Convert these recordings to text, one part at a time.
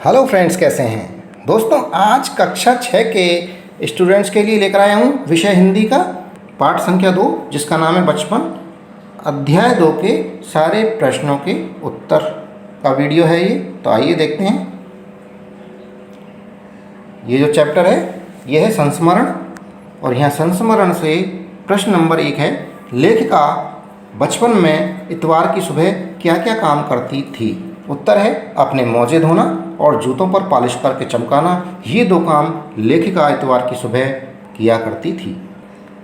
Hello friends, कैसे हैं दोस्तों। आज कक्षा 6 के स्टूडेंट्स के लिए लेकर आया हूँ विषय हिंदी का पाठ संख्या 2, जिसका नाम है बचपन। अध्याय 2 के सारे प्रश्नों के उत्तर का वीडियो है ये। तो आइए देखते हैं। ये जो चैप्टर है ये है संस्मरण, और यहाँ संस्मरण से प्रश्न नंबर 1 है, लेखिका बचपन में इतवार की सुबह क्या क्या काम करती थी। उत्तर है अपने मोजे धोना और जूतों पर पॉलिश करके चमकाना। ये 2 काम लेखिका इतवार की सुबह किया करती थी।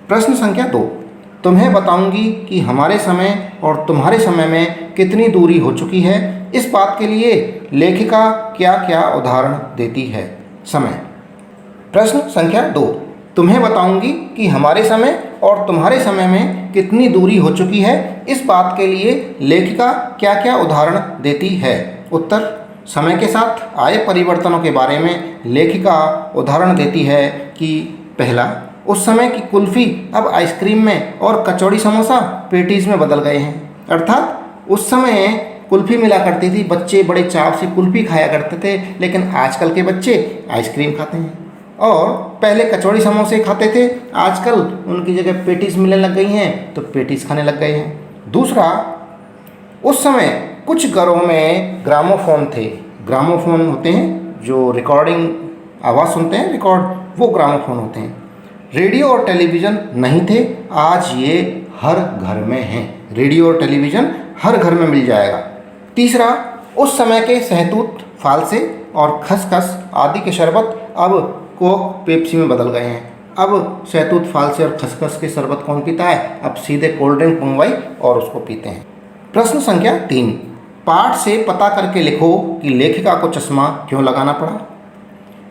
प्रश्न संख्या 2, तुम्हें बताऊंगी कि हमारे समय और तुम्हारे समय में कितनी दूरी हो चुकी है। इस बात के लिए लेखिका क्या क्या उदाहरण देती है। समय। प्रश्न संख्या 2, तुम्हें बताऊंगी कि हमारे समय और तुम्हारे समय में कितनी दूरी हो चुकी है। इस बात के लिए लेखिका क्या क्या उदाहरण देती है। उत्तर, समय के साथ आए परिवर्तनों के बारे में लेखिका उदाहरण देती है कि पहला, उस समय की कुल्फ़ी अब आइसक्रीम में और कचौड़ी समोसा पेटीज़ में बदल गए हैं। अर्थात उस समय कुल्फ़ी मिला करती थी, बच्चे बड़े चाव से कुल्फ़ी खाया करते थे, लेकिन आजकल के बच्चे आइसक्रीम खाते हैं। और पहले कचौड़ी समोसे खाते थे, आजकल उनकी जगह पेटीज़ मिलने लग गई हैं, तो पेटीज़ खाने लग गए हैं। दूसरा, उस समय कुछ घरों में ग्रामोफोन थे। ग्रामोफोन होते हैं जो रिकॉर्डिंग आवाज़ सुनते हैं, रिकॉर्ड, वो ग्रामोफोन होते हैं। रेडियो और टेलीविज़न नहीं थे, आज ये हर घर में हैं। रेडियो और टेलीविज़न हर घर में मिल जाएगा। तीसरा, उस समय के सहतूत, फालसे और खसखस आदि के शरबत अब कोक, पेप्सी में बदल गए हैं। अब सहतूत, फालसे और खसखस के शरबत कौन पीता है, अब सीधे कोल्ड ड्रिंक मंगवाई और उसको पीते हैं। प्रश्न संख्या 3, पाठ से पता करके लिखो कि लेखिका को चश्मा क्यों लगाना पड़ा।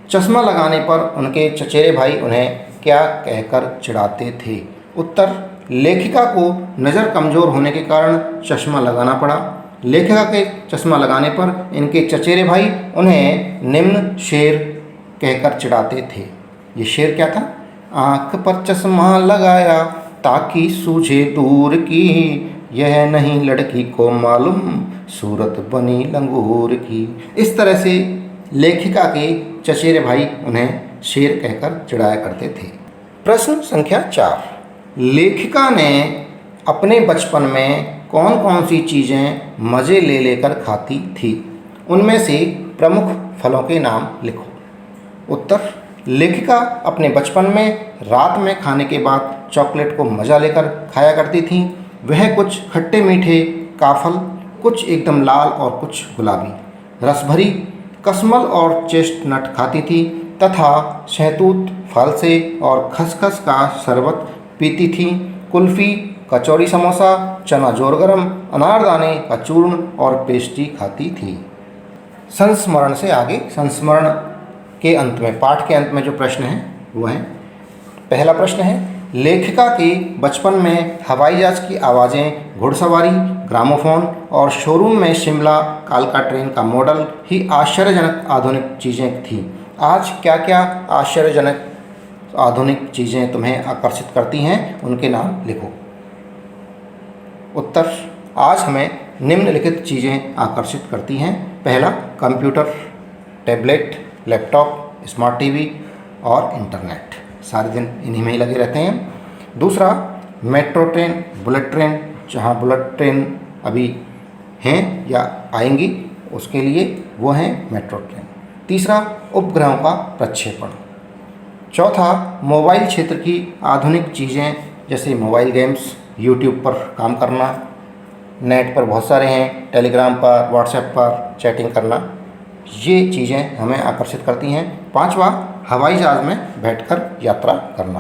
चश्मा लगाने पर उनके चचेरे भाई उन्हें क्या कहकर चिढ़ाते थे। उत्तर, लेखिका को नज़र कमज़ोर होने के कारण चश्मा लगाना पड़ा। लेखिका के चश्मा लगाने पर इनके चचेरे भाई उन्हें निम्न शेर कहकर चिढ़ाते थे। ये शेर क्या था? आँख पर चश्मा लगाया ताकि सूझे दूर की, यह नहीं लड़की को मालूम सूरत बनी लंगूर की। इस तरह से लेखिका के चचेरे भाई उन्हें शेर कहकर चिढ़ाया करते थे। प्रश्न संख्या 4, लेखिका ने अपने बचपन में कौन कौन सी चीज़ें मज़े ले लेकर खाती थी। उनमें से प्रमुख फलों के नाम लिखो। उत्तर, लेखिका अपने बचपन में रात में खाने के बाद चॉकलेट को मज़ा लेकर खाया करती थी। वह कुछ खट्टे मीठे काफल, कुछ एकदम लाल और कुछ गुलाबी, रसभरी कसमल और चेस्टनट खाती थी तथा शहतूत, फालसे और खसखस का शरबत पीती थी। कुल्फ़ी, कचौड़ी समोसा, चना जोर गरम, अनारदाने का चूर्ण और पेस्ट्री खाती थी। संस्मरण से आगे, संस्मरण के अंत में, पाठ के अंत में जो प्रश्न है वो है, पहला प्रश्न है, लेखिका के बचपन में हवाई जहाज़ की आवाज़ें, घुड़सवारी, ग्रामोफोन और शोरूम में शिमला कालका ट्रेन का मॉडल ही आश्चर्यजनक आधुनिक चीज़ें थीं। आज क्या क्या आश्चर्यजनक आधुनिक चीज़ें तुम्हें आकर्षित करती हैं, उनके नाम लिखो। उत्तर, आज हमें निम्नलिखित चीज़ें आकर्षित करती हैं। पहला, computer, tablet, laptop, smart TV और इंटरनेट। सारे दिन इन्हीं में ही लगे रहते हैं। दूसरा, मेट्रो ट्रेन, बुलेट ट्रेन, जहाँ बुलेट ट्रेन अभी हैं या आएंगी उसके लिए वो हैं मेट्रो ट्रेन। तीसरा, उपग्रहों का प्रक्षेपण। चौथा, मोबाइल क्षेत्र की आधुनिक चीज़ें जैसे मोबाइल गेम्स, यूट्यूब पर काम करना, नेट पर बहुत सारे हैं, टेलीग्राम पर, व्हाट्सएप पर चैटिंग करना, ये चीज़ें हमें आकर्षित करती हैं। पांचवा, हवाई जहाज़ में बैठकर यात्रा करना।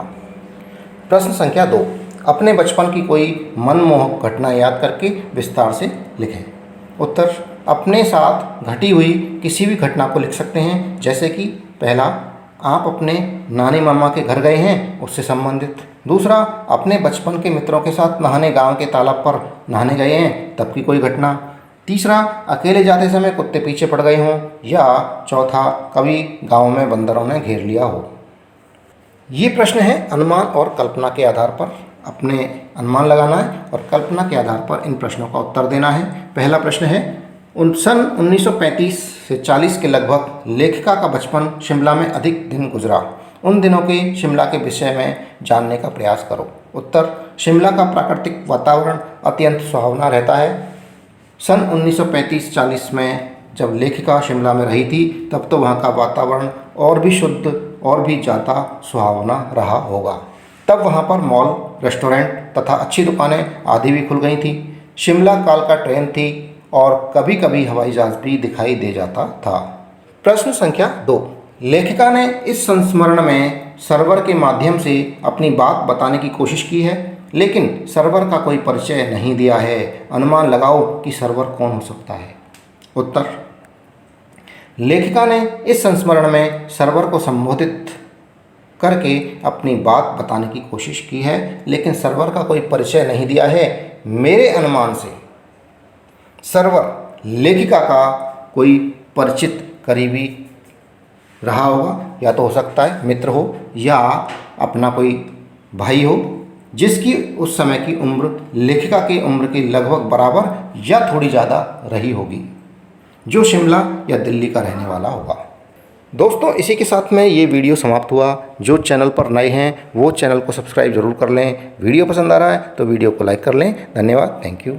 प्रश्न संख्या 2, अपने बचपन की कोई मनमोहक घटना याद करके विस्तार से लिखें। उत्तर, अपने साथ घटी हुई किसी भी घटना को लिख सकते हैं, जैसे कि पहला, आप अपने नानी मामा के घर गए हैं, उससे संबंधित। दूसरा, अपने बचपन के मित्रों के साथ नहाने गांव के तालाब पर नहाने गए हैं, तब की कोई घटना। तीसरा, अकेले जाते समय कुत्ते पीछे पड़ गए हों। या चौथा, कभी गांव में बंदरों ने घेर लिया हो। ये प्रश्न है अनुमान और कल्पना के आधार पर। अपने अनुमान लगाना है और कल्पना के आधार पर इन प्रश्नों का उत्तर देना है। पहला प्रश्न है, सन 1935 से 40 के लगभग लेखिका का बचपन शिमला में अधिक दिन गुजरा। उन दिनों के शिमला के विषय में जानने का प्रयास करो। उत्तर, शिमला का प्राकृतिक वातावरण अत्यंत सुहावना रहता है। सन 1935-40 में जब लेखिका शिमला में रही थी तब तो वहाँ का वातावरण और भी शुद्ध और भी ज़्यादा सुहावना रहा होगा। तब वहाँ पर मॉल, रेस्टोरेंट तथा अच्छी दुकानें आदि भी खुल गई थी। शिमला काल का ट्रेन थी और कभी कभी हवाई जहाज़ भी दिखाई दे जाता था। प्रश्न संख्या 2, लेखिका ने इस संस्मरण में सर्वर के माध्यम से अपनी बात बताने की कोशिश की है, लेकिन सर्वर का कोई परिचय नहीं दिया है। अनुमान लगाओ कि सर्वर कौन हो सकता है। उत्तर, लेखिका ने इस संस्मरण में सर्वर को संबोधित करके अपनी बात बताने की कोशिश की है, लेकिन सर्वर का कोई परिचय नहीं दिया है। मेरे अनुमान से सर्वर लेखिका का कोई परिचित करीबी रहा होगा, या तो हो सकता है मित्र हो या अपना कोई भाई हो जिसकी उस समय की उम्र लेखिका की उम्र के लगभग बराबर या थोड़ी ज़्यादा रही होगी, जो शिमला या दिल्ली का रहने वाला होगा। दोस्तों, इसी के साथ में ये वीडियो समाप्त हुआ। जो चैनल पर नए हैं वो चैनल को सब्सक्राइब जरूर कर लें। वीडियो पसंद आ रहा है तो वीडियो को लाइक कर लें। धन्यवाद, थैंक यू।